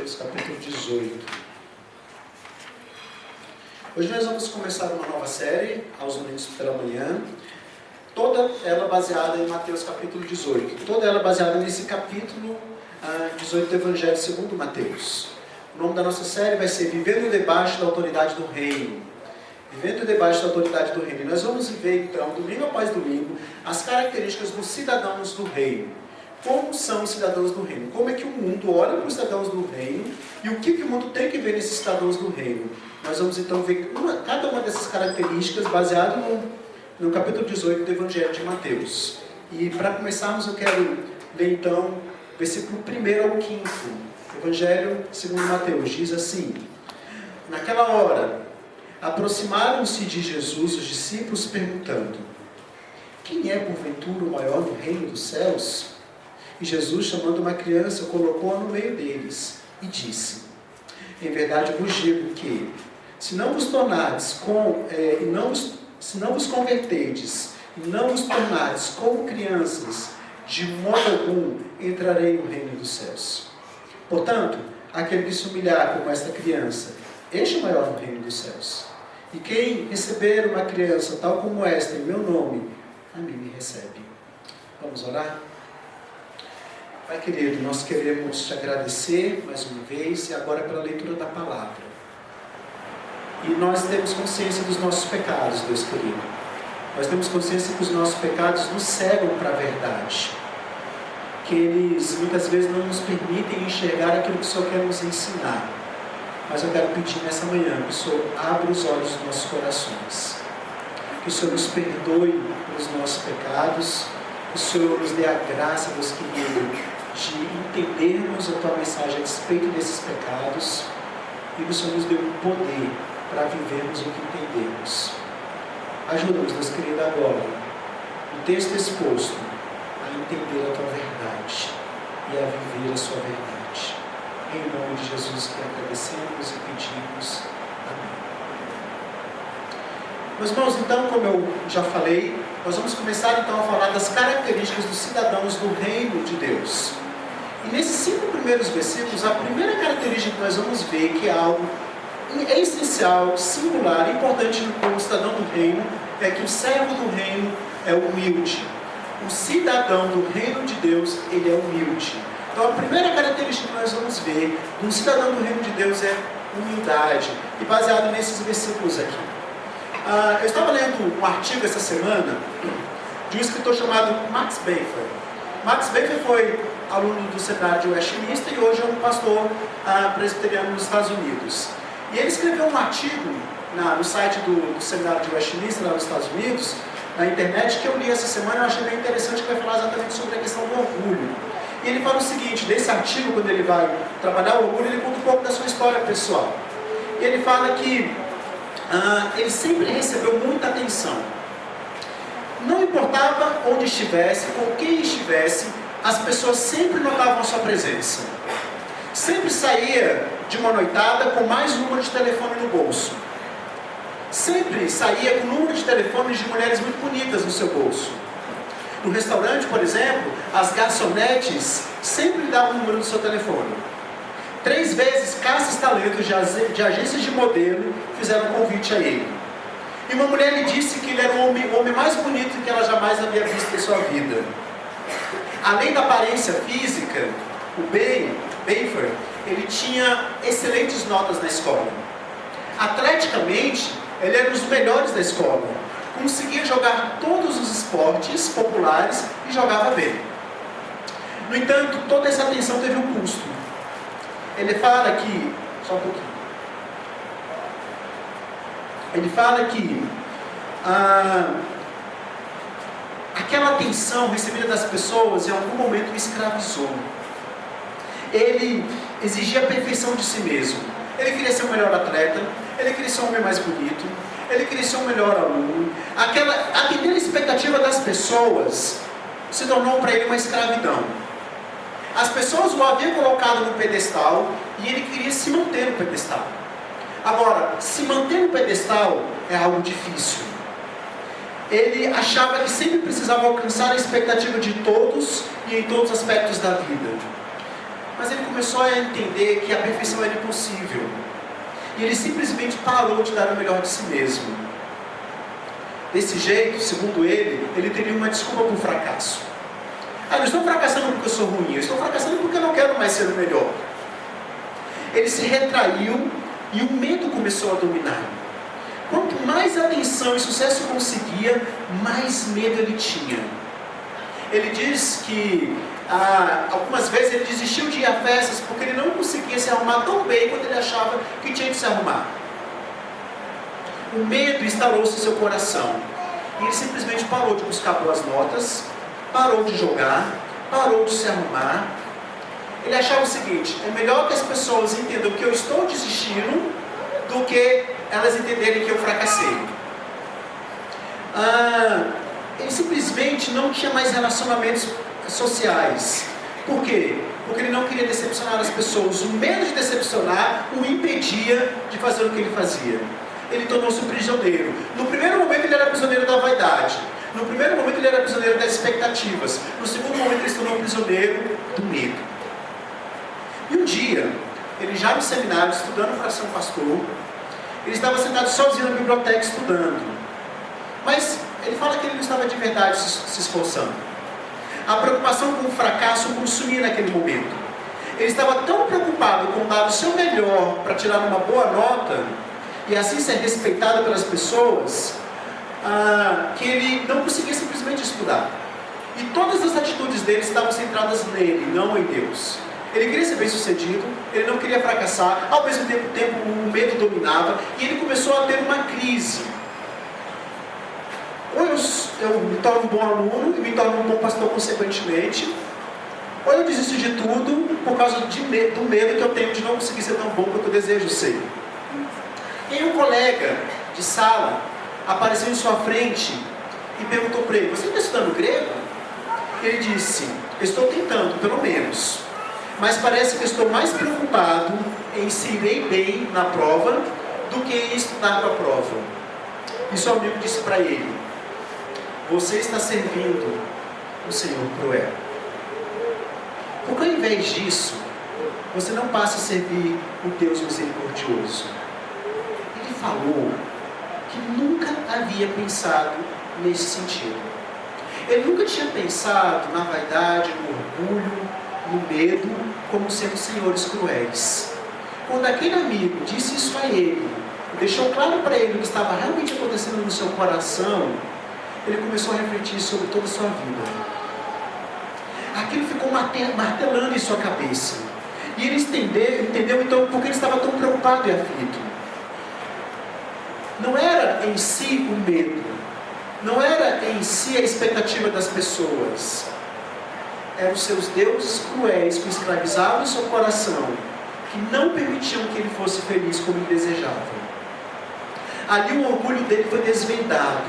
Mateus, capítulo 18. Hoje nós vamos começar uma nova série, aos domingos pela manhã, toda ela baseada em Mateus capítulo 18, toda ela baseada nesse capítulo 18 do Evangelho segundo Mateus. O nome da nossa série vai ser Vivendo Debaixo da Autoridade do Reino. Vivendo debaixo da autoridade do reino. E nós vamos ver então, domingo após domingo, as características dos cidadãos do reino. Como são os cidadãos do reino? Como é que o mundo olha para os cidadãos do reino e o que o mundo tem que ver nesses cidadãos do reino? Nós vamos então ver cada uma dessas características baseado no capítulo 18 do Evangelho de Mateus. E para começarmos eu quero ler então versículo 1 ao 5. Evangelho segundo Mateus diz assim: Naquela hora aproximaram-se de Jesus os discípulos perguntando: Quem é porventura o maior no reino dos céus? E Jesus, chamando uma criança, colocou-a no meio deles e disse: Em verdade vos digo que, se não vos converterdes e não vos tornardes como crianças, de modo algum entrarei no reino dos céus. Portanto, aquele que se humilhar como esta criança, este é o maior no reino dos céus. E quem receber uma criança tal como esta em meu nome, a mim me recebe. Vamos orar? Pai querido, nós queremos te agradecer mais uma vez e agora pela leitura da palavra. E nós temos consciência dos nossos pecados, Deus querido. Nós temos consciência que os nossos pecados nos cegam para a verdade. Que eles muitas vezes não nos permitem enxergar aquilo que o Senhor quer nos ensinar. Mas eu quero pedir nessa manhã que o Senhor abra os olhos dos nossos corações. Que o Senhor nos perdoe pelos nossos pecados. Que o Senhor nos dê a graça, Deus querido, de entendermos a Tua mensagem a respeito desses pecados. E que o Senhor nos dê um poder para vivermos o que entendemos. Ajuda-nos, Deus querido, agora, no texto exposto, a entender a Tua verdade e a viver a Sua verdade. Em nome de Jesus que agradecemos e pedimos. Amém. Meus irmãos, então, como eu já falei, nós vamos começar então a falar das características dos cidadãos do reino de Deus. E nesses 5 primeiros versículos, a primeira característica que nós vamos ver, que é algo essencial, singular, importante no cidadão do reino, é que o servo do reino é humilde. O cidadão do reino de Deus, ele é humilde. Então a primeira característica que nós vamos ver de um cidadão do reino de Deus é humildade. E baseado nesses versículos aqui. Eu estava lendo um artigo essa semana de um escritor chamado Max Befer. Max Befer foi aluno do seminário de Westminster e hoje é um pastor presbiteriano nos Estados Unidos. E ele escreveu um artigo no site do seminário de Westminster, lá nos Estados Unidos, na internet, que eu li essa semana e eu achei bem interessante, que vai falar exatamente sobre a questão do orgulho. E ele fala o seguinte, desse artigo, quando ele vai trabalhar o orgulho, ele conta um pouco da sua história pessoal. E ele fala que ele sempre recebeu muita atenção. Não importava onde estivesse, com quem estivesse, as pessoas sempre notavam a sua presença. Sempre saía de uma noitada com mais um número de telefone no bolso. Sempre saía com um número de telefones de mulheres muito bonitas no seu bolso. No restaurante, por exemplo, as garçonetes sempre lhe davam o número do seu telefone. 3 vezes caças-talentos de agências de modelo fizeram um convite a ele. E uma mulher lhe disse que ele era o homem mais bonito que ela jamais havia visto em sua vida. Além da aparência física, o Befer, ele tinha excelentes notas na escola. Atleticamente, ele era um dos melhores da escola. Conseguia jogar todos os esportes populares e jogava bem. No entanto, toda essa atenção teve um custo. Ele fala que... Só um pouquinho. Ele fala que aquela atenção recebida das pessoas em algum momento o escravizou. Ele exigia a perfeição de si mesmo. Ele queria ser o melhor atleta, ele queria ser o homem mais bonito, ele queria ser o melhor aluno. Atender a expectativa das pessoas se tornou para ele uma escravidão. As pessoas o haviam colocado no pedestal e ele queria se manter no pedestal. Agora, se manter no pedestal é algo difícil. Ele achava que sempre precisava alcançar a expectativa de todos e em todos os aspectos da vida. Mas ele começou a entender que a perfeição era impossível. E ele simplesmente parou de dar o melhor de si mesmo. Desse jeito, segundo ele teria uma desculpa para o fracasso. Eu não estou fracassando porque eu sou ruim, eu estou fracassando porque eu não quero mais ser o melhor. Ele se retraiu e o medo começou a dominar. Quanto mais atenção e sucesso conseguia, mais medo ele tinha. Ele diz que algumas vezes ele desistiu de ir a festas porque ele não conseguia se arrumar tão bem quanto ele achava que tinha que se arrumar. O medo instalou-se em seu coração. E ele simplesmente parou de buscar boas notas, parou de jogar, parou de se arrumar. Ele achava o seguinte: é melhor que as pessoas entendam que eu estou desistindo do que elas entenderem que eu fracassei. Ele simplesmente não tinha mais relacionamentos sociais. Por quê? Porque ele não queria decepcionar as pessoas. O medo de decepcionar o impedia de fazer o que ele fazia. Ele tornou-se um prisioneiro. No primeiro momento ele era prisioneiro da vaidade. No primeiro momento ele era prisioneiro das expectativas. No segundo momento ele se tornou prisioneiro do medo. E um dia, ele já no seminário, estudando para ser um pastor, ele estava sentado sozinho na biblioteca estudando. Mas ele fala que ele não estava de verdade se esforçando. A preocupação com o fracasso o consumia naquele momento. Ele estava tão preocupado com dar o seu melhor para tirar uma boa nota e assim ser respeitado pelas pessoas, que ele não conseguia simplesmente estudar. E todas as atitudes dele estavam centradas nele, não em Deus. Ele queria ser bem sucedido, ele não queria fracassar, ao mesmo tempo o medo dominava, e ele começou a ter uma crise. Ou eu me torno um bom aluno e me torno um bom pastor consequentemente, ou eu desisto de tudo por causa do medo que eu tenho de não conseguir ser tão bom quanto eu desejo ser. E aí um colega de sala apareceu em sua frente e perguntou para ele: você está estudando grego? Ele disse: estou tentando, pelo menos. Mas parece que estou mais preocupado em se irei bem na prova do que em estudar para a prova. E seu amigo disse para ele: você está servindo o Senhor cruel. Porque ao invés disso, você não passa a servir o Deus misericordioso. Ele falou que nunca havia pensado nesse sentido. Ele nunca tinha pensado na vaidade, no orgulho, no medo, como sendo senhores cruéis. Quando aquele amigo disse isso a ele, deixou claro para ele o que estava realmente acontecendo no seu coração, ele começou a refletir sobre toda a sua vida. Aquilo ficou martelando em sua cabeça. E ele entendeu então porque ele estava tão preocupado e aflito. Não era em si o medo, não era em si a expectativa das pessoas. Eram os seus deuses cruéis que o escravizavam em seu coração, que não permitiam que ele fosse feliz como ele desejava. Ali o orgulho dele foi desvendado,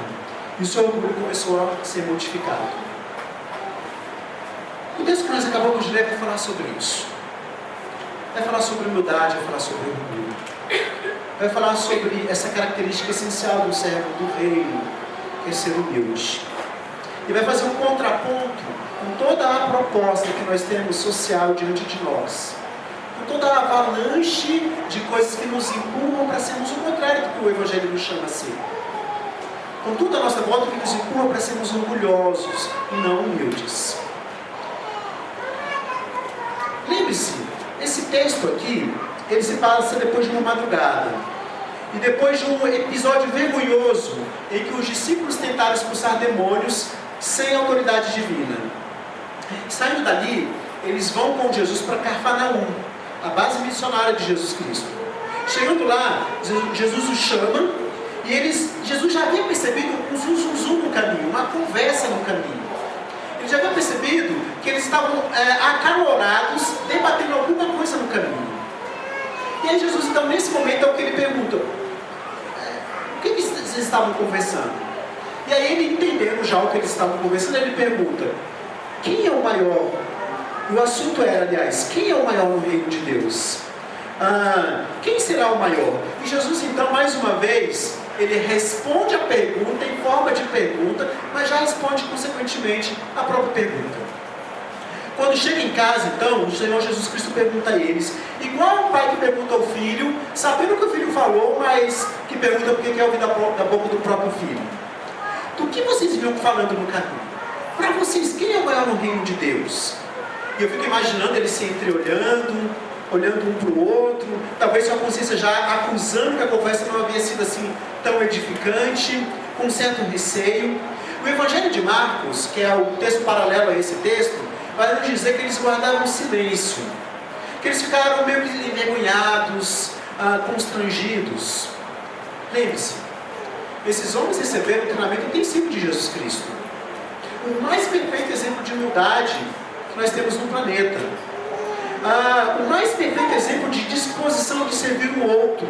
e o seu orgulho começou a ser modificado. O texto que nós acabamos de ler vai falar sobre isso. Vai falar sobre humildade, vai falar sobre orgulho. Vai falar sobre essa característica essencial do servo do reino, que é ser humilde. E vai fazer um contraponto com toda a proposta que nós temos social diante de nós. Com toda a avalanche de coisas que nos empurram para sermos o contrário do que o Evangelho nos chama a ser. Com toda a nossa volta que nos empurra para sermos orgulhosos e não humildes. Lembre-se, esse texto aqui, ele se passa depois de uma madrugada. E depois de um episódio vergonhoso, em que os discípulos tentaram expulsar demônios sem autoridade divina. Saindo dali, eles vão com Jesus para Cafarnaum, a base missionária de Jesus Cristo. Chegando lá, Jesus os chama, e Jesus já havia percebido um zum no caminho, uma conversa no caminho. Ele já havia percebido que eles estavam acalorados, debatendo alguma coisa no caminho. E aí Jesus, então, nesse momento, é o que ele pergunta: o que vocês estavam conversando? E aí ele, entendendo já o que eles estavam conversando, ele pergunta: quem é o maior? E o assunto era, aliás, quem é o maior no reino de Deus? Quem será o maior? E Jesus, então, mais uma vez, ele responde a pergunta em forma de pergunta, mas já responde consequentemente a própria pergunta. Quando chega em casa, então, o Senhor Jesus Cristo pergunta a eles, igual um pai que pergunta ao filho, sabendo o que o filho falou, mas que pergunta porque quer ouvir da boca do próprio filho. Do que vocês viram falando no caminho? Para vocês, quem é o maior no reino de Deus? E eu fico imaginando eles se entreolhando, olhando um para o outro, talvez sua consciência já acusando que a conversa não havia sido assim tão edificante, com um certo receio. O Evangelho de Marcos, que é o texto paralelo a esse texto, vai nos dizer que eles guardaram silêncio, que eles ficaram meio que envergonhados, constrangidos. Lembre-se, esses homens receberam o treinamento intensivo de Jesus Cristo, o mais perfeito exemplo de humildade que nós temos no planeta, o mais perfeito exemplo de disposição de servir o outro.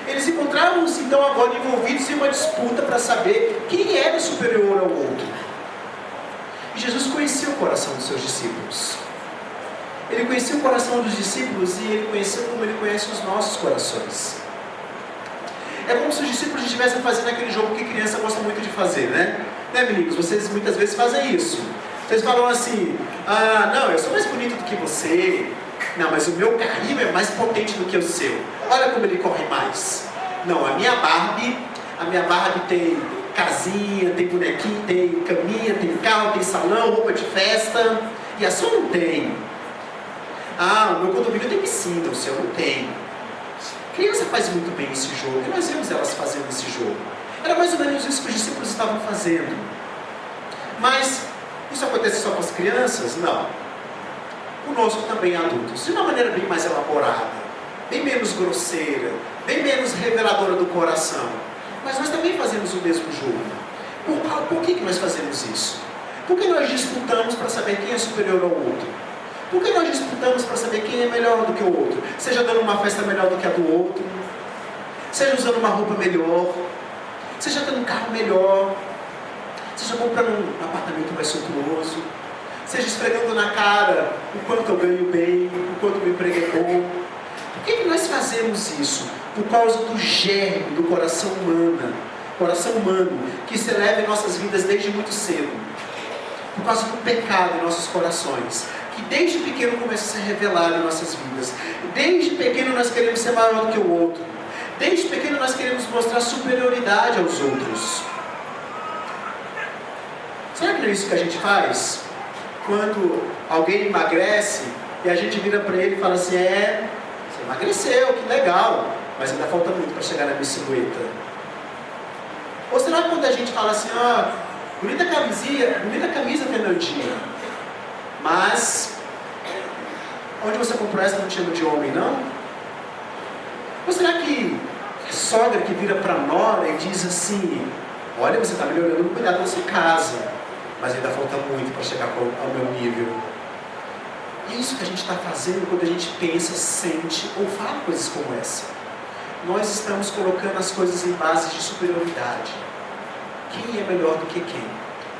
Eles encontravam-se então agora envolvidos em uma disputa para saber quem era superior ao outro. E Jesus conhecia o coração dos seus discípulos. Ele conhecia o coração dos discípulos e ele conheceu como ele conhece os nossos corações. É como se os discípulos estivessem fazendo aquele jogo que criança gosta muito de fazer, né? Né, meninos? Vocês muitas vezes fazem isso. Vocês falam assim, não, eu sou mais bonito do que você. Não, mas o meu carrinho é mais potente do que o seu. Olha como ele corre mais. Não, a minha Barbie tem casinha, tem bonequinho, tem caminha, tem carro, tem salão, roupa de festa. E a sua não tem. O meu condomínio tem piscina, o seu não tem. Criança faz muito bem esse jogo. E nós vemos elas fazendo esse jogo. Era mais ou menos isso que os discípulos estavam fazendo. Mas isso acontece só com as crianças? Não. Conosco também adultos, de uma maneira bem mais elaborada, bem menos grosseira, bem menos reveladora do coração. Mas nós também fazemos o mesmo jogo. Por que nós fazemos isso? Por que nós disputamos para saber quem é superior ao outro? Por que nós disputamos para saber quem é melhor do que o outro? Seja dando uma festa melhor do que a do outro, seja usando uma roupa melhor, seja tendo um carro melhor, seja comprando um apartamento mais suntuoso, seja esfregando na cara o quanto eu ganho bem, o quanto o meu emprego é bom. Por que nós fazemos isso? Por causa do germe do coração humano, que se eleva em nossas vidas desde muito cedo. Por causa do pecado em nossos corações, que desde pequeno começa a se revelar em nossas vidas. Desde pequeno nós queremos ser maior do que o outro. Desde pequeno nós queremos mostrar superioridade aos outros. Será que não é isso que a gente faz? Quando alguém emagrece e a gente vira para ele e fala assim, você emagreceu, que legal, mas ainda falta muito para chegar na minha silhueta. Ou será que quando a gente fala assim, bonita camisa, Fernandinha, mas onde você comprou essa não tinha de homem, não? Ou será que a sogra que vira para a nora e diz assim, olha, você está melhorando o cuidado da sua casa, mas ainda falta muito para chegar ao meu nível. É isso que a gente está fazendo quando a gente pensa, sente ou fala coisas como essa. Nós estamos colocando as coisas em base de superioridade. Quem é melhor do que quem?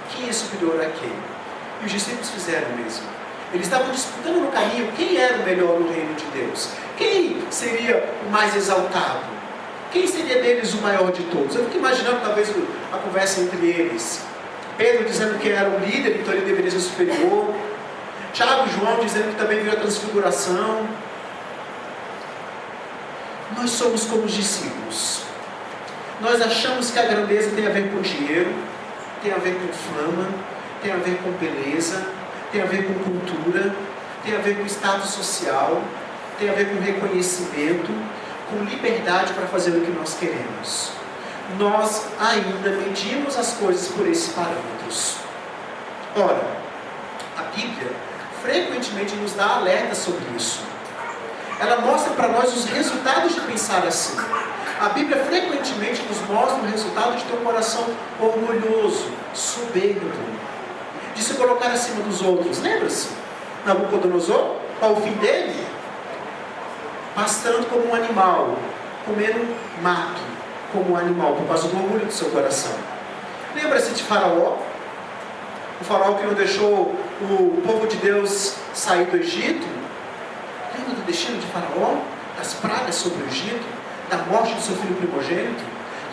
Quem é superior a quem? E os discípulos fizeram o mesmo. Eles estavam disputando no caminho quem era o melhor no reino de Deus. Quem seria o mais exaltado? Quem seria deles o maior de todos? Eu fico imaginando talvez a conversa entre eles. Pedro dizendo que era o líder, então ele deveria ser superior. Tiago e João dizendo que também viu a transfiguração. Nós somos como os discípulos. Nós achamos que a grandeza tem a ver com dinheiro, tem a ver com fama, tem a ver com beleza, tem a ver com cultura, tem a ver com status social, tem a ver com reconhecimento, com liberdade para fazer o que nós queremos. Nós ainda medimos as coisas por esses parâmetros. Ora, a Bíblia frequentemente nos dá alerta sobre isso. Ela mostra para nós os resultados de pensar assim. A Bíblia frequentemente nos mostra o resultado de ter um coração orgulhoso, soberbo, de se colocar acima dos outros. Lembra-se? Nabucodonosor, qual o fim dele? Pastando como um animal, comendo mato como um animal, por causa do orgulho do seu coração. Lembra-se de Faraó? O faraó que não deixou o povo de Deus sair do Egito? Lembra do destino de Faraó? Das pragas sobre o Egito? Da morte do seu filho primogênito?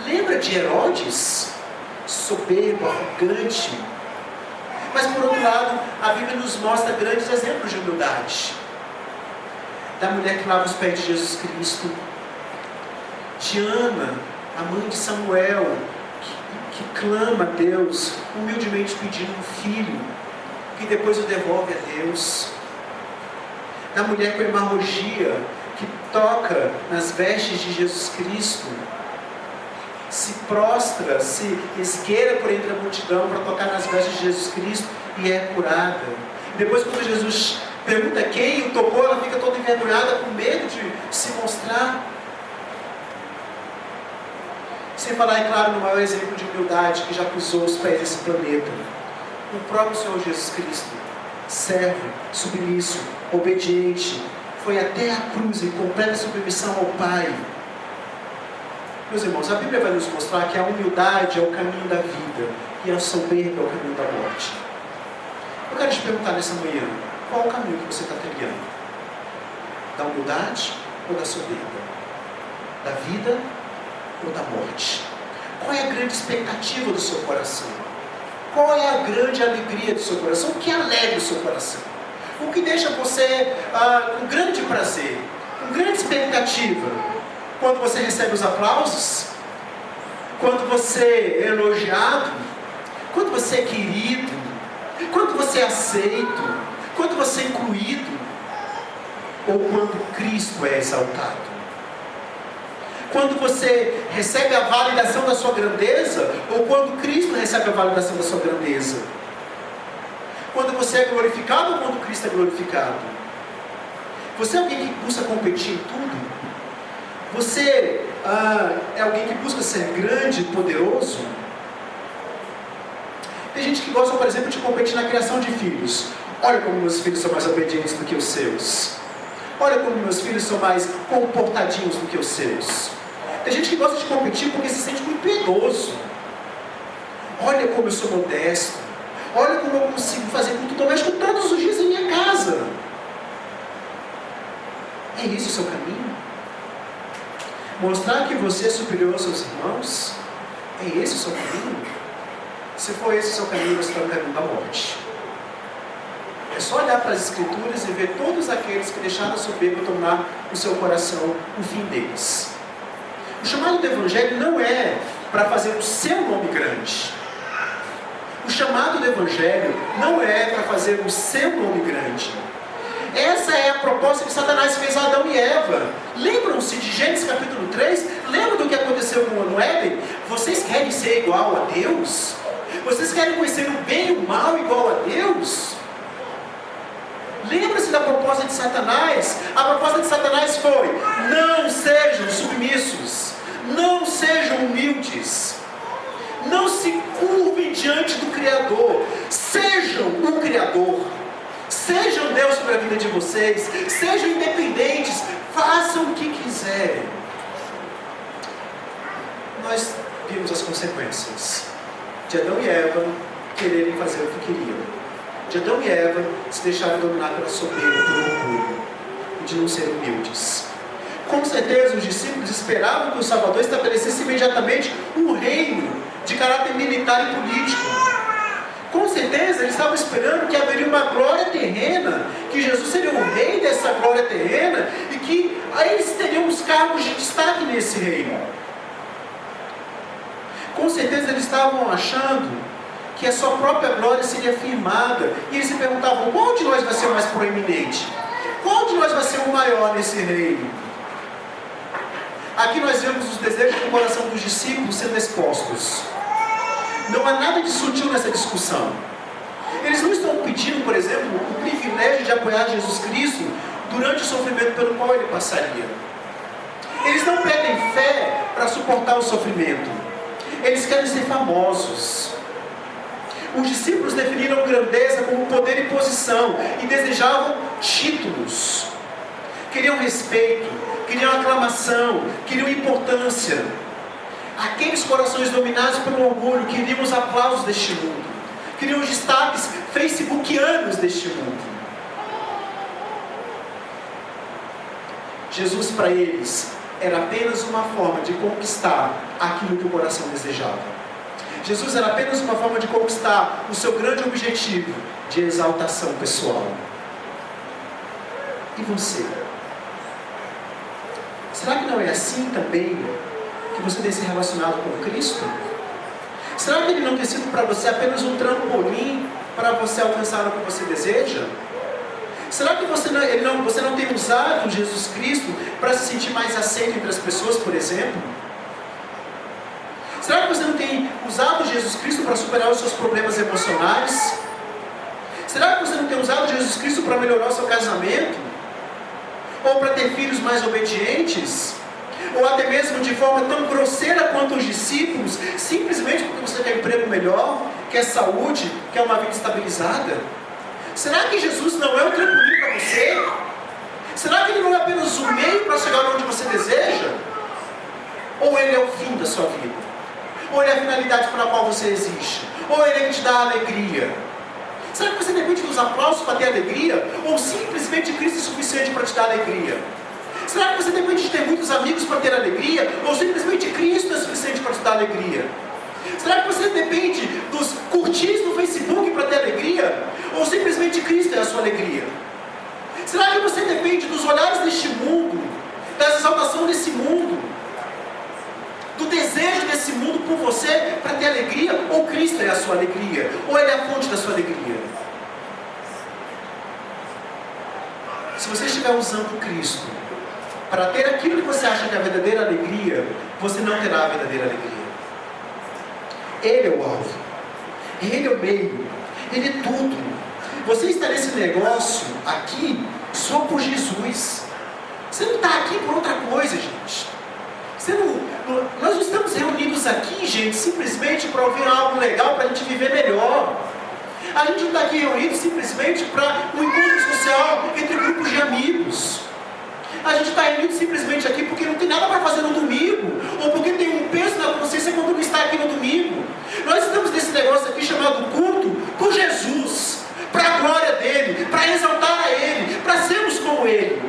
Lembra de Herodes? Soberbo, arrogante. Mas por outro lado, a Bíblia nos mostra grandes exemplos de humildade. Da mulher que lava os pés de Jesus Cristo, de Ana, a mãe de Samuel, que clama a Deus, humildemente pedindo um filho, que depois o devolve a Deus. Da mulher com hemorragia, que toca nas vestes de Jesus Cristo, se prostra, se esgueira por entre a multidão para tocar nas vestes de Jesus Cristo e é curada. Depois, quando Jesus pergunta quem o tocou, ela fica toda envergonhada, com medo de se mostrar. Sem falar, é claro, no maior exemplo de humildade que já pisou os pés desse planeta, o próprio Senhor Jesus Cristo, servo, submisso, obediente, foi até a cruz em completa submissão ao Pai. Meus irmãos, a Bíblia vai nos mostrar que a humildade é o caminho da vida e a soberba é o caminho da morte. Eu quero te perguntar nessa manhã, qual é o caminho que você está trilhando? Da humildade ou da soberba? Da vida ou da morte? Qual é a grande expectativa do seu coração? Qual é a grande alegria do seu coração? O que alegra o seu coração? O que deixa você com grande prazer, com grande expectativa? Quando você recebe os aplausos? Quando você é elogiado? Quando você é querido? Quando você é aceito? Quando você é incluído? Ou quando Cristo é exaltado? Quando você recebe a validação da sua grandeza? Ou quando Cristo recebe a validação da sua grandeza? Quando você é glorificado ou quando Cristo é glorificado? Você é alguém que busca competir em tudo? Você é alguém que busca ser grande e poderoso? Tem gente que gosta, por exemplo, de competir na criação de filhos. Olha como meus filhos são mais obedientes do que os seus. Olha como meus filhos são mais comportadinhos do que os seus. Tem gente que gosta de competir porque se sente muito piedoso. Olha como eu sou modesto. Olha como eu consigo fazer culto doméstico todos os dias em minha casa. É esse o seu caminho? Mostrar que você é superior aos seus irmãos? É esse o seu caminho? Se for esse o seu caminho, você está no caminho da morte. É só olhar para as Escrituras e ver todos aqueles que deixaram a soberba tomar o seu coração o fim deles. O chamado do Evangelho não é para fazer o seu nome grande. O chamado do Evangelho não é para fazer o seu nome grande. Essa é a proposta que Satanás fez a Adão e Eva. Lembram-se de Gênesis capítulo 3? Lembram do que aconteceu no Éden? Vocês querem ser igual a Deus? Vocês querem conhecer o bem e o mal igual a Deus? Lembra-se da proposta de Satanás? A proposta de Satanás foi: não sejam submissos, não sejam humildes, não se curvem diante do Criador, sejam o Criador, sejam Deus sobre a vida de vocês, sejam independentes, façam o que quiserem. Nós vimos as consequências de Adão e Eva quererem fazer o que queriam, de Adão e Eva se deixarem dominar pela soberba, pelo orgulho, e de não serem humildes. Com certeza os discípulos esperavam que o Salvador estabelecesse imediatamente um reino de caráter militar e político. Com certeza eles estavam esperando que haveria uma glória terrena, que Jesus seria o rei dessa glória terrena e que aí eles teriam os cargos de destaque nesse reino. Com certeza eles estavam achando que a sua própria glória seria firmada. E eles se perguntavam: qual de nós vai ser o mais proeminente? Qual de nós vai ser o maior nesse reino? Aqui nós vemos os desejos do coração dos discípulos sendo expostos. Não há nada de sutil nessa discussão. Eles não estão pedindo, por exemplo, o privilégio de apoiar Jesus Cristo durante o sofrimento pelo qual ele passaria. Eles não pedem fé para suportar o sofrimento. Eles querem ser famosos. Os discípulos definiram grandeza como poder e posição e desejavam títulos. Queriam respeito, queriam aclamação, queriam importância. Aqueles corações dominados pelo orgulho queriam os aplausos deste mundo, queriam os destaques facebookianos deste mundo. Jesus para eles era apenas uma forma de conquistar aquilo que o coração desejava. Jesus era apenas uma forma de conquistar o seu grande objetivo de exaltação pessoal. E você? Será que não é assim também que você tem se relacionado com Cristo? Será que Ele não tem sido para você apenas um trampolim para você alcançar o que você deseja? Será que você não tem usado Jesus Cristo para se sentir mais aceito entre as pessoas, por exemplo? Será que você não tem usado Jesus Cristo para superar os seus problemas emocionais? Será que você não tem usado Jesus Cristo para melhorar o seu casamento? Ou para ter filhos mais obedientes? Ou até mesmo de forma tão grosseira quanto os discípulos, simplesmente porque você quer um emprego melhor, quer saúde, quer uma vida estabilizada? Será que Jesus não é um trampolim para você? Será que Ele não é apenas um meio para chegar onde você deseja? Ou Ele é o fim da sua vida? Ou Ele é a finalidade para a qual você existe? Ou Ele te dá alegria? Será que você depende dos aplausos para ter alegria? Ou simplesmente Cristo é suficiente para te dar alegria? Será que você depende de ter muitos amigos para ter alegria? Ou simplesmente Cristo é suficiente para te dar alegria? Será que você depende dos curtis no Facebook para ter alegria? Ou simplesmente Cristo é a sua alegria? Será que você depende dos olhares deste mundo, da exaltação desse mundo, do desejo desse mundo por você para ter alegria? Ou Cristo é a sua alegria? Ou Ele é a fonte da sua alegria? Se você estiver usando Cristo para ter aquilo que você acha que é a verdadeira alegria, você não terá a verdadeira alegria. Ele é o alvo, Ele é o meio, Ele é tudo. Você está nesse negócio aqui só por Jesus. Você não está aqui por outra coisa, gente. Nós não estamos reunidos aqui, gente, simplesmente para ouvir algo legal, para a gente viver melhor. A gente não está aqui reunido simplesmente para um encontro social entre grupos de amigos. A gente está reunido simplesmente aqui porque não tem nada para fazer no domingo, ou porque tem um peso na consciência quando não está aqui no domingo. Nós estamos nesse negócio aqui chamado culto por Jesus, para a glória dEle, para exaltar a Ele, para sermos como Ele.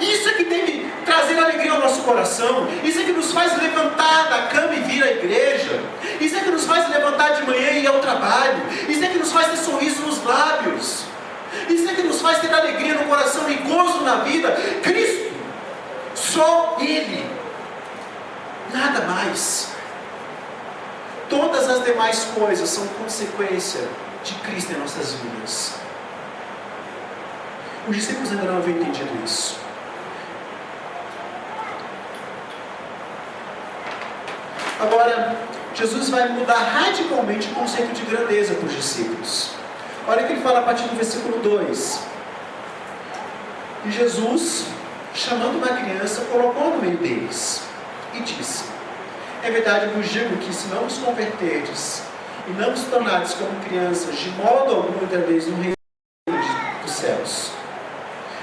Isso é que tem que trazer alegria ao nosso coração. Isso é que nos faz levantar da cama e vir à igreja. Isso é que nos faz levantar de manhã e ir ao trabalho. Isso é que nos faz ter sorriso nos lábios. Isso é que nos faz ter alegria no coração e gozo na vida. Cristo, só Ele, nada mais. Todas as demais coisas são consequência de Cristo em nossas vidas. Os discípulos ainda não haviam entendido isso. Agora, Jesus vai mudar radicalmente o conceito de grandeza para os discípulos. Olha o que Ele fala a partir do versículo 2. E Jesus, chamando uma criança, colocou no meio deles e disse: é verdade, vos digo que se não vos converterdes e não vos tornardes como crianças, de modo algum entrareis no reino dos céus.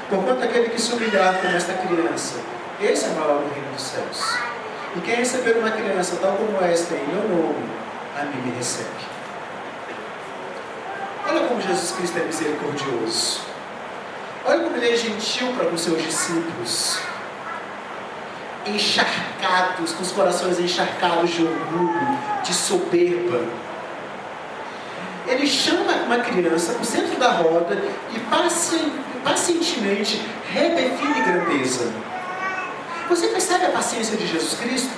Porquanto aquele que se humilhar como esta criança, esse é maior no reino dos céus. E quem receber uma criança tal como esta em meu nome, a mim me recebe. Olha como Jesus Cristo é misericordioso. Olha como Ele é gentil para com seus discípulos, encharcados, com os corações encharcados de orgulho, de soberba. Ele chama uma criança para o centro da roda e pacientemente redefine grandeza. Você percebe a paciência de Jesus Cristo?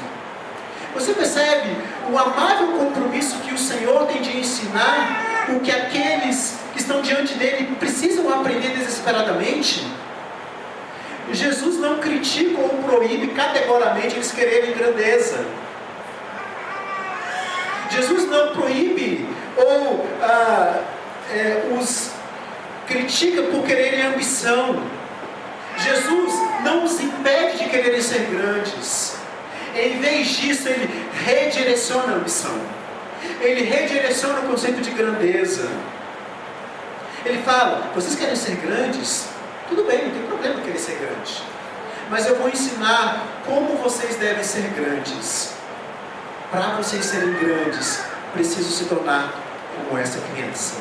Você percebe o amável compromisso que o Senhor tem de ensinar o que aqueles que estão diante dele precisam aprender desesperadamente? Jesus não critica ou proíbe categoricamente eles quererem grandeza. Jesus não proíbe ou os critica por quererem ambição. Jesus não os impede de quererem ser grandes. Em vez disso, Ele redireciona a ambição. Ele redireciona o conceito de grandeza. Ele fala: vocês querem ser grandes? Tudo bem, não tem problema querer ser grande. Mas eu vou ensinar como vocês devem ser grandes. Para vocês serem grandes, preciso se tornar como essa criança.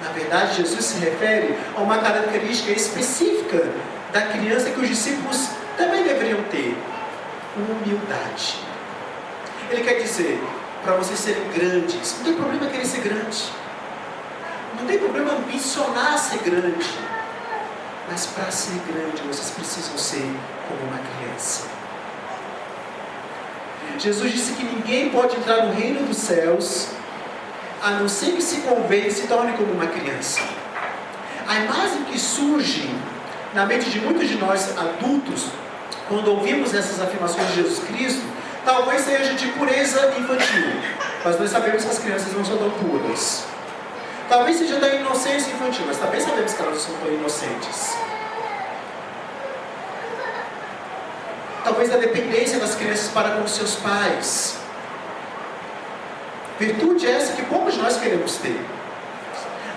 Na verdade, Jesus se refere a uma característica específica da criança que os discípulos também deveriam ter: humildade. Ele quer dizer, para vocês serem grandes, não tem problema querer ser grande. Não tem problema ambicionar ser grande. Mas para ser grande, vocês precisam ser como uma criança. Jesus disse que ninguém pode entrar no reino dos céus a não ser que se converta e se torne como uma criança. A imagem que surge na mente de muitos de nós adultos, quando ouvimos essas afirmações de Jesus Cristo, talvez seja de pureza infantil, mas nós sabemos que as crianças não são tão puras. Talvez seja da inocência infantil, mas também sabemos que elas não são tão inocentes. Talvez da dependência das crianças para com seus pais. Virtude essa que poucos de nós queremos ter.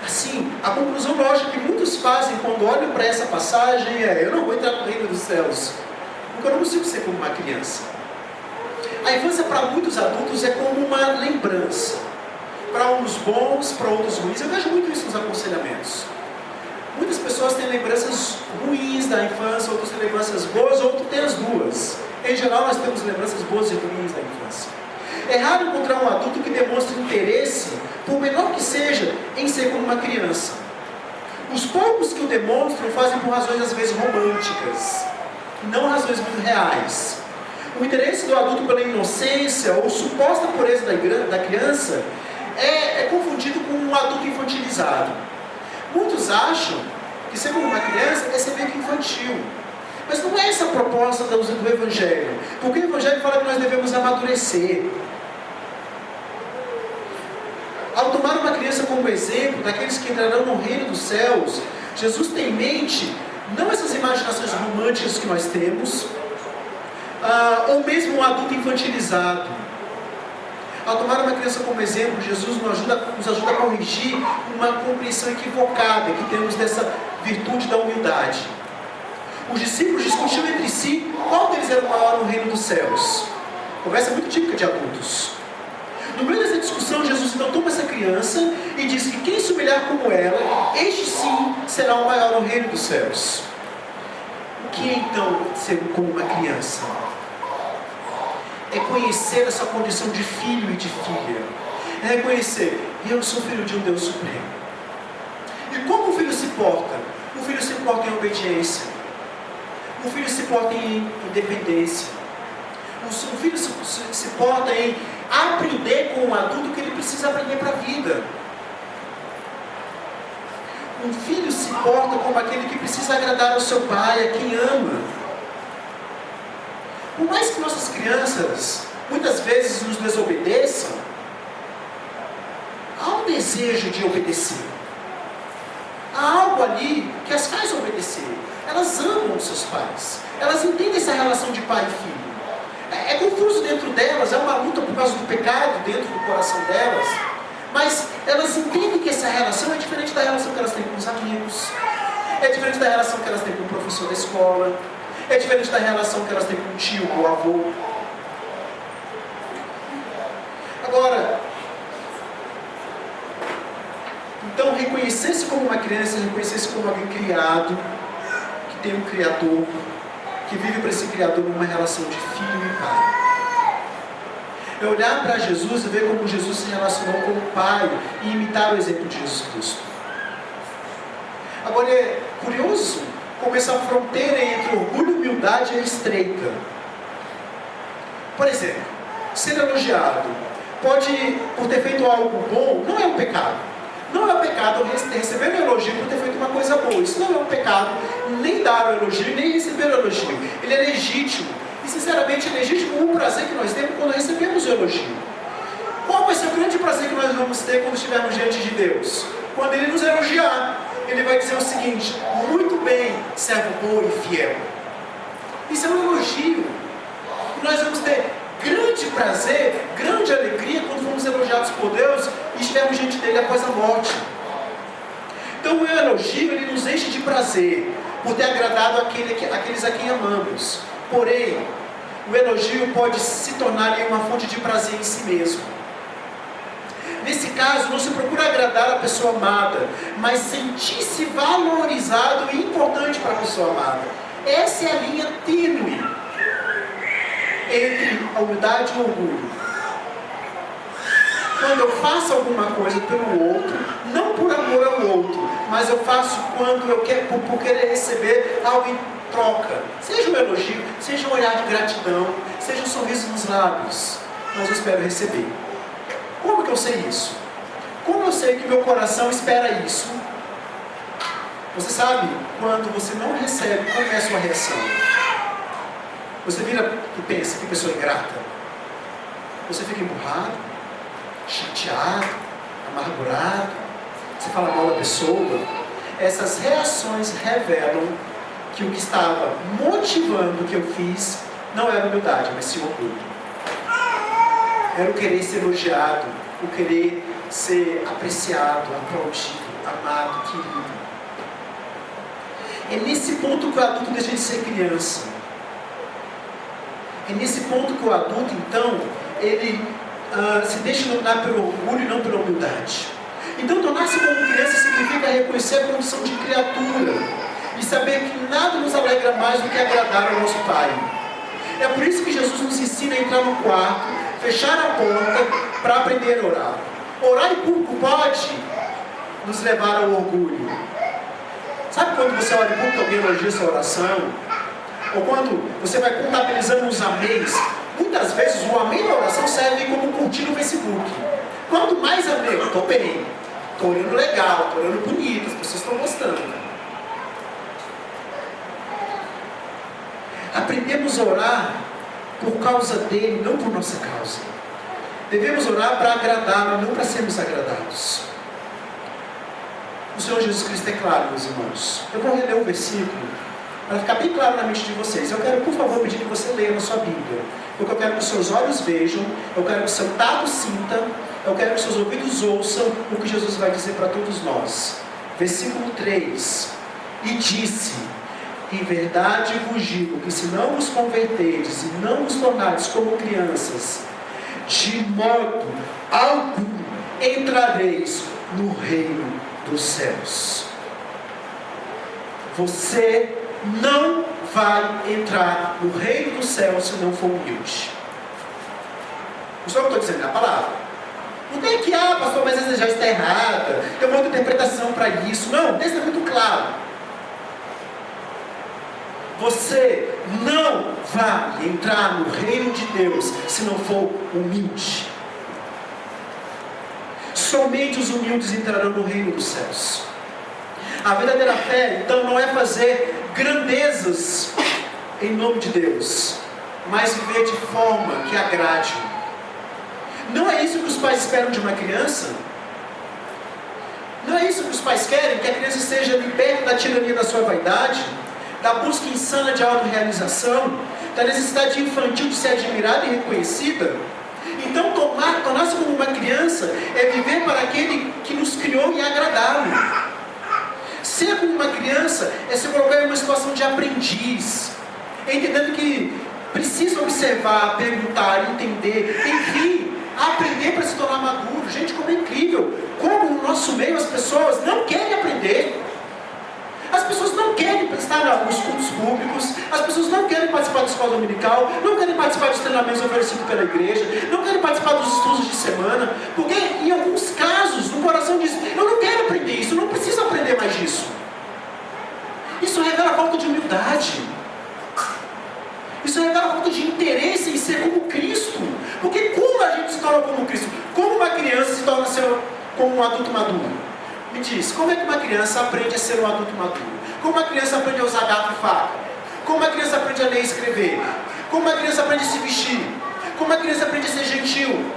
Assim, a conclusão lógica que muitos fazem quando olham para essa passagem é: eu não vou entrar no reino dos céus, porque eu não consigo ser como uma criança. A infância para muitos adultos é como uma lembrança. Para uns bons, para outros ruins. Eu vejo muito isso nos aconselhamentos. Muitas pessoas têm lembranças ruins da infância, outras têm lembranças boas, outros têm as duas. Em geral, nós temos lembranças boas e ruins da infância. É raro encontrar um adulto que demonstre interesse, por menor que seja, em ser como uma criança. Os poucos que o demonstram fazem por razões às vezes românticas, não razões muito reais. O interesse do adulto pela inocência ou suposta pureza da criança é confundido com um adulto infantilizado. Muitos acham que ser como uma criança é ser meio que infantil. Mas não é essa a proposta do Evangelho. Porque o Evangelho fala que nós devemos amadurecer. Ao tomar uma criança como exemplo daqueles que entrarão no reino dos céus, Jesus tem em mente não essas imaginações românticas que nós temos, ou mesmo um adulto infantilizado. Ao tomar uma criança como exemplo, Jesus nos ajuda a corrigir uma compreensão equivocada que temos dessa virtude da humildade. Os discípulos discutiam entre si qual deles era o maior no reino dos céus. Conversa muito típica de adultos. No meio dessa discussão, Jesus então toma essa criança e diz que quem se humilhar como ela, este sim será o maior no reino dos céus. O que é então ser como uma criança? É conhecer essa condição de filho e de filha. É reconhecer: eu sou filho de um Deus Supremo. E como o filho se porta? O filho se porta em obediência. O filho se porta em independência. O filho se porta em aprender com um adulto que ele precisa aprender para a vida. Um filho se porta como aquele que precisa agradar ao seu pai, a quem ama. Por mais que nossas crianças muitas vezes nos desobedeçam, há um desejo de obedecer. Há algo ali que as faz obedecer. Elas amam os seus pais. Elas entendem essa relação de pai e filho. É confuso dentro delas, é uma luta por causa do pecado dentro do coração delas. Mas elas entendem que essa relação é diferente da relação que elas têm com os amigos. É diferente da relação que elas têm com o professor da escola. É diferente da relação que elas têm com o tio, com o avô. Agora, então reconhecer-se como uma criança, reconhecer-se como alguém criado, que tem um Criador, que vive para esse Criador numa relação de filho e pai. É olhar para Jesus e ver como Jesus se relacionou com o Pai e imitar o exemplo de Jesus Cristo. Agora é curioso como essa fronteira entre orgulho e humildade é estreita. Por exemplo, ser elogiado pode, por ter feito algo bom, não é um pecado. Não é um pecado receber um elogio por ter feito uma coisa boa. Isso não é um pecado, nem dar o elogio, nem receber o elogio. Ele é legítimo. E sinceramente é legítimo o prazer que nós temos quando recebemos o elogio. Qual vai ser o grande prazer que nós vamos ter quando estivermos diante de Deus? Quando Ele nos elogiar, Ele vai dizer o seguinte: muito bem, servo bom e fiel. Isso é um elogio. E nós vamos ter grande prazer, grande alegria quando fomos elogiados por Deus e estivermos diante dele após a morte. Então o elogio, ele nos enche de prazer por ter agradado aqueles a quem amamos. Porém, o elogio pode se tornar uma fonte de prazer em si mesmo. Nesse caso, não se procura agradar a pessoa amada, mas sentir-se valorizado e importante para a pessoa amada. Essa é a linha tênue entre a humildade e o orgulho. quando eu faço alguma coisa pelo outro, não por amor ao outro, mas eu faço quando eu quero, por querer receber algo em troca. Seja um elogio, seja um olhar de gratidão, seja um sorriso nos lábios, mas eu espero receber. Como que eu sei isso? Como eu sei que meu coração espera isso? Você sabe, quando você não recebe, como é a sua reação? Você vira e pensa, que pessoa ingrata. Você fica emburrado, chateado, amargurado, você fala mal da pessoa. Essas reações revelam que o que estava motivando o que eu fiz não era humildade, mas sim orgulho. Era o querer ser elogiado, o querer ser apreciado, aplaudido, amado, querido. É nesse ponto que o adulto deixa de ser criança. É nesse ponto que o adulto, então, ele se deixa dominar pelo orgulho e não pela humildade. Então, tornar-se como criança significa reconhecer a condição de criatura e saber que nada nos alegra mais do que agradar ao nosso Pai. É por isso que Jesus nos ensina a entrar no quarto, fechar a porta para aprender a orar. Orar em público pode nos levar ao orgulho. Sabe quando você ora em público, alguém elogia sua oração? Ou quando você vai contabilizando os améis? Muitas vezes o amém da oração serve como curtir no Facebook. Quanto mais amém, eu estou bem, estou orando legal, estou orando bonito, as pessoas estão gostando. Aprendemos a orar por causa dele, não por nossa causa. Devemos orar para agradá-lo, não para sermos agradados. O Senhor Jesus Cristo é claro, meus irmãos. Eu vou reler um versículo para ficar bem claro na mente de vocês. Eu quero, por favor, pedir que você leia na sua Bíblia. Porque eu quero que os seus olhos vejam, eu quero que o seu tato sinta, eu quero que os seus ouvidos ouçam o que Jesus vai dizer para todos nós. Versículo 3. E disse: em verdade vos digo que se não vos converterdes e não vos tornardes como crianças, de modo algum entrareis no reino dos céus. Você não vai entrar no reino dos céus se não for humilde. Não sou eu que estou dizendo, é a palavra. Não tem que, pastor, mas essa já está errada, tem uma outra interpretação para isso. Não, o texto é muito claro. Você não vai entrar no reino de Deus se não for humilde. Somente os humildes entrarão no reino dos céus. A verdadeira fé, então, não é fazer grandezas em nome de Deus, mas viver de forma que agrade. Não é isso que os pais esperam de uma criança? Não é isso que os pais querem? Que a criança seja liberta da tirania da sua vaidade, da busca insana de autorrealização, da necessidade infantil de ser admirada e reconhecida? Então, tornar-se como uma criança é viver para aquele que nos criou e agradá-lo. Ser como uma criança é se colocar em uma situação de aprendiz, entendendo que precisa observar, perguntar, entender, enfim, aprender para se tornar maduro. Gente, como é incrível, como no nosso meio as pessoas não querem aprender. As pessoas não querem estar nos cultos públicos, as pessoas não querem participar da escola dominical, não querem participar dos treinamentos oferecidos pela igreja, não querem participar dos estudos de semana, porque em alguns casos o coração diz: eu não quero aprender isso, eu não preciso aprender mais disso. Isso revela a falta de humildade. Isso revela a falta de interesse em ser como Cristo. Porque como a gente se torna como Cristo? Como uma criança se torna como um adulto maduro? Me diz, como é que uma criança aprende a ser um adulto maduro? Como uma criança aprende a usar garfo e faca? Como uma criança aprende a ler e escrever? Como uma criança aprende a se vestir? Como uma criança aprende a ser gentil?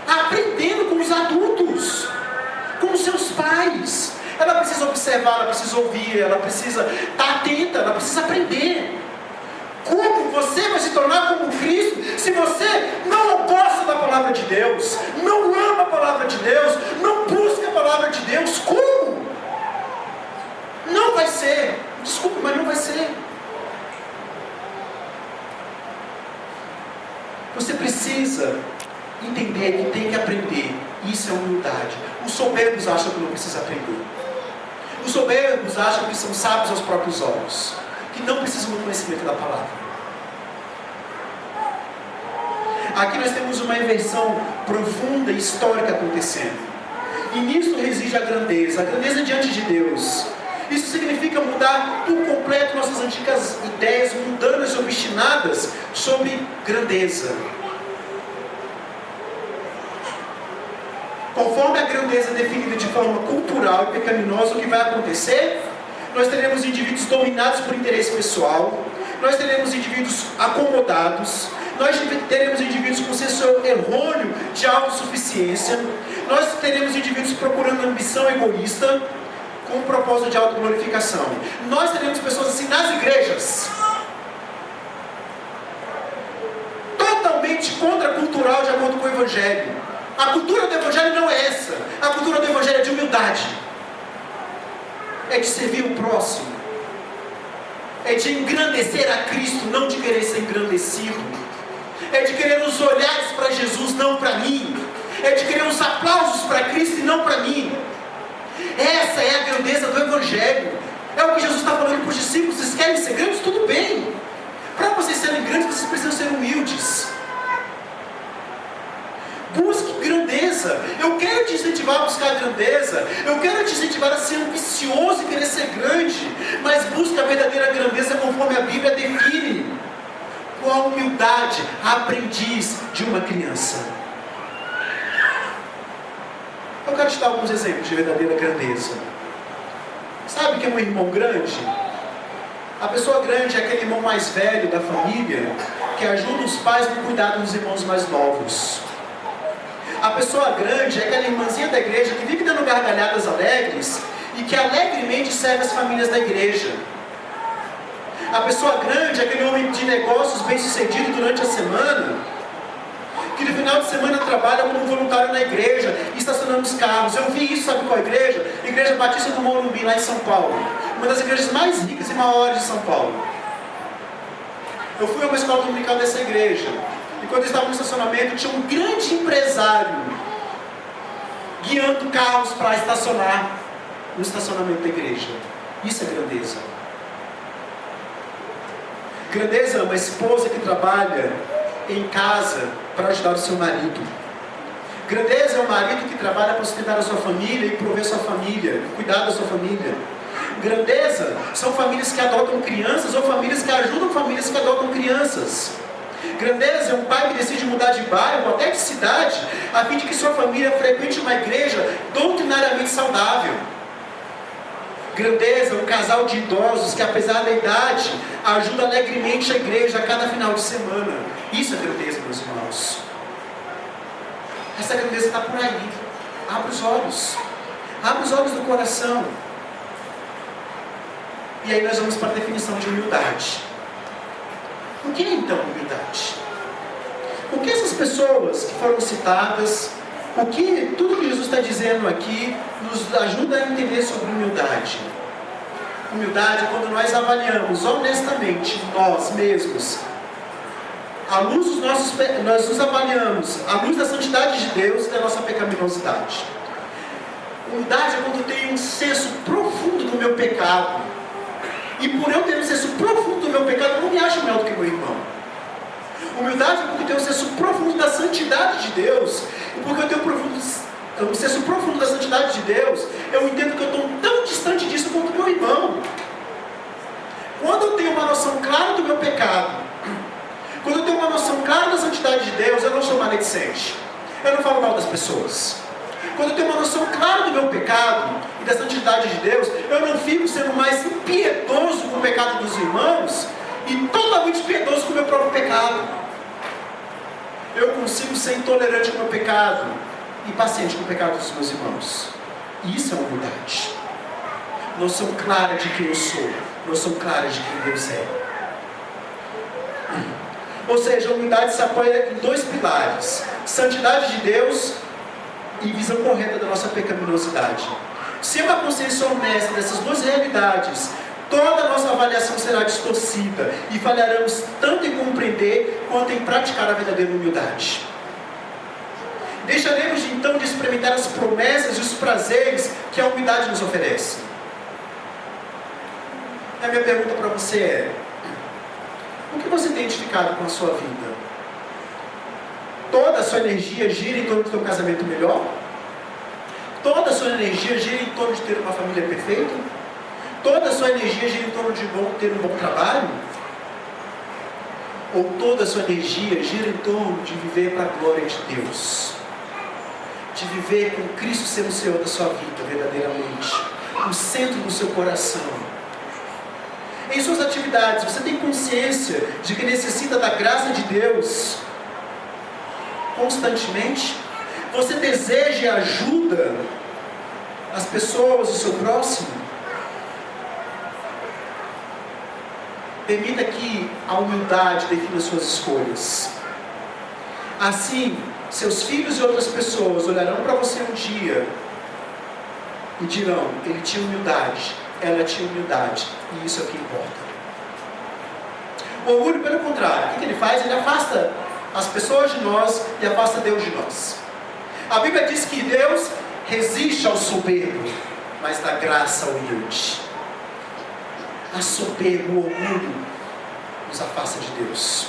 Aprendendo com os adultos, com os seus pais. Ela precisa observar, ela precisa ouvir, ela precisa estar atenta, ela precisa aprender. Como você vai se tornar como Cristo se você não gosta da palavra de Deus, não ama a palavra de Deus, não busca a palavra de Deus? Como? Não vai ser. Desculpa, mas não vai ser. Você precisa entender que tem que aprender. Isso é humildade. Os soberbos acham que não precisa aprender. Os soberbos acham que são sábios aos próprios olhos, que não precisam do conhecimento da palavra. Aqui nós temos uma inversão profunda e histórica acontecendo. E nisso reside a grandeza diante de Deus. Isso significa mudar por completo nossas antigas ideias mundanas e obstinadas sobre grandeza. Conforme a grandeza é definida de forma cultural e pecaminosa, o que vai acontecer? Nós teremos indivíduos dominados por interesse pessoal, nós teremos indivíduos acomodados, nós teremos indivíduos com senso errôneo de autossuficiência, nós teremos indivíduos procurando ambição egoísta, com o propósito de autoglorificação. Nós teremos pessoas assim nas igrejas, totalmente contracultural de acordo com o Evangelho. A cultura do Evangelho não é essa. A cultura do Evangelho é de humildade, é de servir o próximo, é de engrandecer a Cristo, não de querer ser engrandecido, é de querer os olhares para Jesus, não para mim, é de querer os aplausos para Cristo e não para mim. Essa é a grandeza do Evangelho. É o que Jesus está falando para os discípulos. Vocês querem ser grandes? Tudo bem. Para vocês serem grandes, vocês precisam ser humildes. Busque grandeza. Eu quero te incentivar a buscar a grandeza. Eu quero te incentivar a ser ambicioso e querer ser grande. Mas busque a verdadeira grandeza conforme a Bíblia define. Com a humildade, aprendiz de uma criança. Eu quero te dar alguns exemplos de verdadeira grandeza. Sabe o que é um irmão grande? A pessoa grande é aquele irmão mais velho da família que ajuda os pais no cuidado dos irmãos mais novos. A pessoa grande é aquela irmãzinha da igreja que vive dando gargalhadas alegres e que alegremente serve as famílias da igreja. A pessoa grande é aquele homem de negócios bem sucedido durante a semana, que no final de semana trabalha como voluntário na igreja, estacionando os carros. Eu vi isso, sabe qual igreja? Igreja Batista do Morumbi, lá em São Paulo. Uma das igrejas mais ricas e maiores de São Paulo. Eu fui a uma escola dominical dessa igreja. E quando eu estava no estacionamento, tinha um grande empresário guiando carros para estacionar no estacionamento da igreja. Isso é grandeza. Grandeza é uma esposa que trabalha em casa para ajudar o seu marido. Grandeza é um marido que trabalha para sustentar a sua família e prover sua família, cuidar da sua família. Grandeza são famílias que adotam crianças ou famílias que ajudam famílias que adotam crianças. Grandeza é um pai que decide mudar de bairro, até de cidade, a fim de que sua família frequente uma igreja doutrinariamente saudável. Grandeza é um casal de idosos que, apesar da idade, ajuda alegremente a igreja a cada final de semana. Isso é grandeza, meus irmãos. Essa grandeza está por aí. Abre os olhos. Abre os olhos do coração. E aí nós vamos para a definição de humildade. O que é então humildade? O que essas pessoas que foram citadas, tudo que Jesus está dizendo aqui, nos ajuda a entender sobre humildade? Humildade é quando nós avaliamos honestamente nós mesmos, à luz dos nós nos avaliamos à luz da santidade de Deus e da nossa pecaminosidade. Humildade é quando eu tenho um senso profundo do meu pecado. E por eu ter um senso profundo do meu pecado, eu não me acho melhor do que meu irmão. Humildade é porque eu tenho um senso profundo da santidade de Deus. E porque eu tenho um senso profundo da santidade de Deus, eu entendo que eu estou tão distante disso quanto meu irmão. Quando eu tenho uma noção clara do meu pecado, quando eu tenho uma noção clara da santidade de Deus, eu não sou maledicente. Eu não falo mal das pessoas. Quando eu tenho uma noção clara do meu pecado e da santidade de Deus, eu não fico sendo mais impiedoso com o pecado dos irmãos e totalmente piedoso com o meu próprio pecado. Eu consigo ser intolerante com o meu pecado e paciente com o pecado dos meus irmãos. E isso é humildade. Noção clara de quem eu sou, noção clara de quem Deus é. Ou seja, a humildade se apoia em dois pilares: santidade de Deus e visão correta da nossa pecaminosidade. Se uma consciência honesta dessas duas realidades, toda a nossa avaliação será distorcida e falharemos tanto em compreender quanto em praticar a verdadeira humildade. Deixaremos então de experimentar as promessas e os prazeres que a humildade nos oferece. A minha pergunta para você é: o que você tem edificado com a sua vida? Toda a sua energia gira em torno de ter um casamento melhor? Toda a sua energia gira em torno de ter uma família perfeita? Toda a sua energia gira em torno de ter um bom trabalho? Ou toda a sua energia gira em torno de viver para a glória de Deus? De viver com Cristo sendo o Senhor da sua vida, verdadeiramente, o centro do seu coração. Em suas atividades, você tem consciência de que necessita da graça de Deus constantemente? Você deseja e ajuda as pessoas, o seu próximo? Permita que a humildade defina suas escolhas. Assim, seus filhos e outras pessoas olharão para você um dia e dirão: ele tinha humildade, ela tinha humildade, e isso é o que importa. O orgulho, pelo contrário, o que ele faz? Ele afasta as pessoas de nós e afasta Deus de nós. A Bíblia diz que Deus resiste ao soberbo, mas dá graça ao humilde. A soberba, o orgulho, nos afasta de Deus.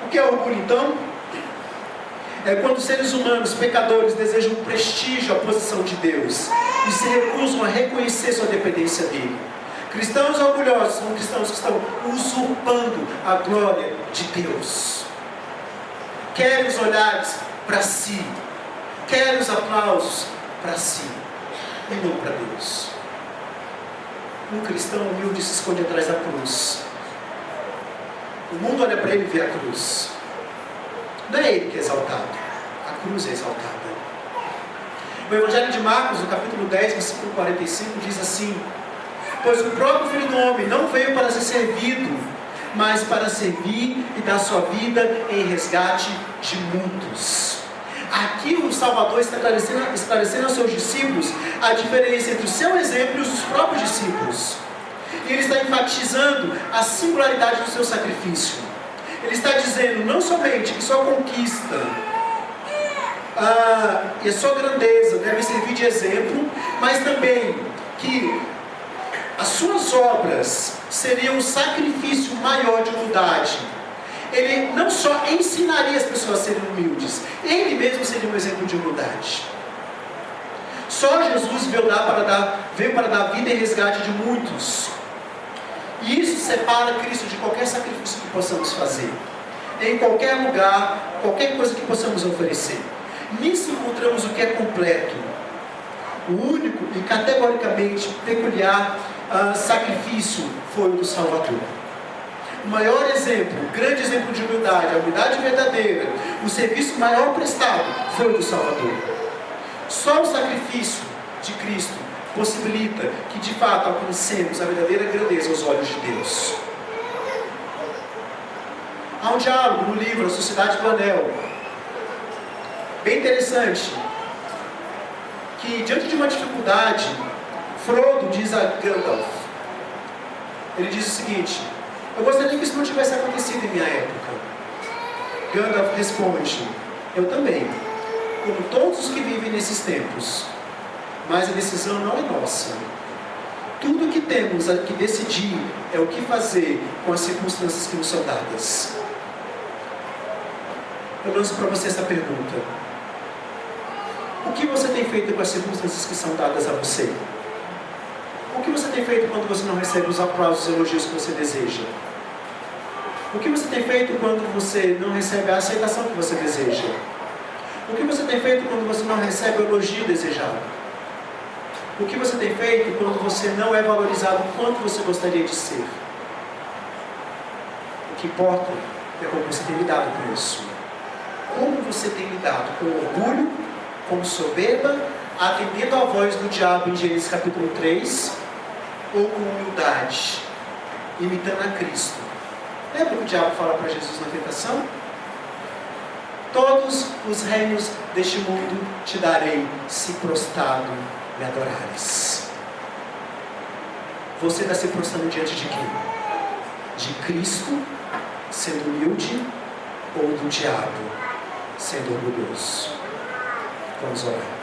O que é orgulho, então? É quando seres humanos, pecadores, desejam o prestígio, a posição de Deus e se recusam a reconhecer sua dependência dele. Cristãos orgulhosos são cristãos que estão usurpando a glória de Deus. Querem os olhares para si, querem os aplausos para si e não para Deus. Um cristão humilde se esconde atrás da cruz. O mundo olha para ele e vê a cruz. Não é ele que é exaltado, a cruz é exaltada. O Evangelho de Marcos, no capítulo 10, versículo 45, diz assim: pois o próprio Filho do Homem não veio para ser servido, mas para servir e dar sua vida em resgate de muitos. Aqui o Salvador está esclarecendo aos seus discípulos a diferença entre o seu exemplo e os dos próprios discípulos. E ele está enfatizando a singularidade do seu sacrifício. Ele está dizendo não somente que sua conquista e a sua grandeza devem servir de exemplo, mas também que as suas obras seriam um sacrifício maior de humildade. Ele não só ensinaria as pessoas a serem humildes, ele mesmo seria um exemplo de humildade. Só Jesus veio para dar vida em resgate de muitos. E isso separa Cristo de qualquer sacrifício que possamos fazer, em qualquer lugar, qualquer coisa que possamos oferecer. Nisso encontramos o que é completo, o único e categoricamente peculiar sacrifício foi o do Salvador. O maior exemplo, o grande exemplo de humildade, a humildade verdadeira, o serviço maior prestado foi o do Salvador. Só o sacrifício de Cristo possibilita que de fato alcancemos a verdadeira grandeza aos olhos de Deus. Há um diálogo no livro A Sociedade do Anel, bem interessante, que diante de uma dificuldade, Frodo diz a Gandalf, ele diz o seguinte: eu gostaria que isso não tivesse acontecido em minha época. Gandalf responde: eu também, como todos os que vivem nesses tempos, mas a decisão não é nossa. Tudo o que temos que decidir é o que fazer com as circunstâncias que nos são dadas. Eu lanço para você essa pergunta: o que você tem feito com as circunstâncias que são dadas a você? O que você tem feito quando você não recebe os aplausos e elogios que você deseja? O que você tem feito quando você não recebe a aceitação que você deseja? O que você tem feito quando você não recebe o elogio desejado? O que você tem feito quando você não é valorizado quanto você gostaria de ser? O que importa é como você tem lidado com isso. Como você tem lidado com orgulho, com soberba, atendendo à voz do diabo em Gênesis capítulo 3, ou com humildade, imitando a Cristo. Lembra que o diabo fala para Jesus na tentação? Todos os reinos deste mundo te darei, se prostrado me adorares. Você está se prostrando diante de quem? De Cristo, sendo humilde, ou do diabo, sendo orgulhoso? Vamos orar.